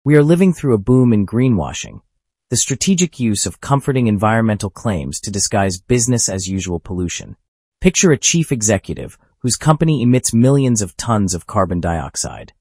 We are living through a boom in greenwashing, the strategic use of comforting environmental claims to disguise business-as-usual pollution. Picture a chief executive whose company emits millions of tons of carbon dioxide.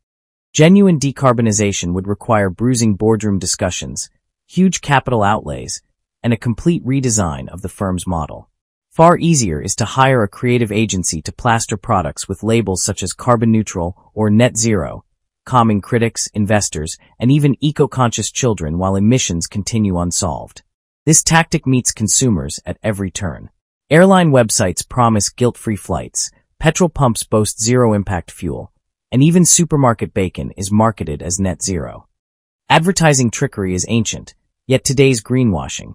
Genuine decarbonization would require bruising boardroom discussions, huge capital outlays, and a complete redesign of the firm's model. Far easier is to hire a creative agency to plaster products with labels such as carbon neutral or net zero, calming critics, investors, and even eco-conscious children while emissions continue unsolved. This tactic meets consumers at every turn. Airline websites promise guilt-free flights, petrol pumps boast zero-impact fuel, and even supermarket bacon is marketed as net zero. Advertising trickery is ancient, yet today's greenwashing,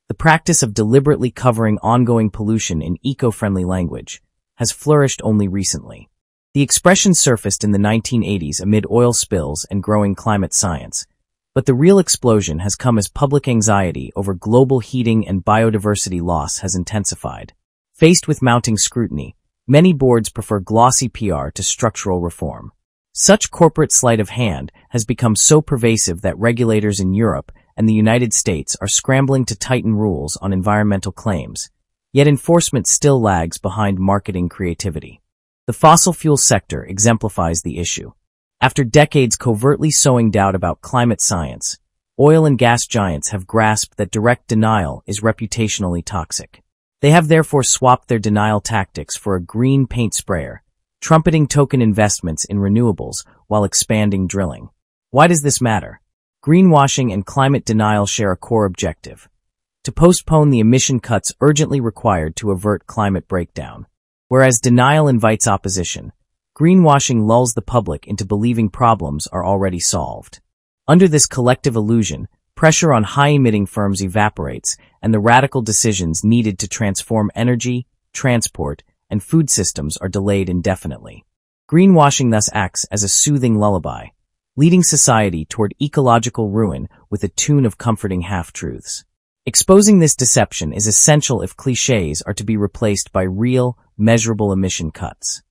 the practice of deliberately covering ongoing pollution in eco-friendly language, has flourished only recently. The expression surfaced in the 1980s amid oil spills and growing climate science, but the real explosion has come as public anxiety over global heating and biodiversity loss has intensified. Faced with mounting scrutiny, many boards prefer glossy PR to structural reform. Such corporate sleight of hand has become so pervasive that regulators in Europe and the United States are scrambling to tighten rules on environmental claims, yet enforcement still lags behind marketing creativity. The fossil fuel sector exemplifies the issue. After decades covertly sowing doubt about climate science, oil and gas giants have grasped that direct denial is reputationally toxic. They have therefore swapped their denial tactics for a green paint sprayer, trumpeting token investments in renewables while expanding drilling. Why does this matter? Greenwashing and climate denial share a core objective: to postpone the emission cuts urgently required to avert climate breakdown. Whereas denial invites opposition, greenwashing lulls the public into believing problems are already solved. Under this collective illusion, pressure on high-emitting firms evaporates, and the radical decisions needed to transform energy, transport, and food systems are delayed indefinitely. Greenwashing thus acts as a soothing lullaby, leading society toward ecological ruin with a tune of comforting half-truths. Exposing this deception is essential if clichés are to be replaced by real, measurable emission cuts.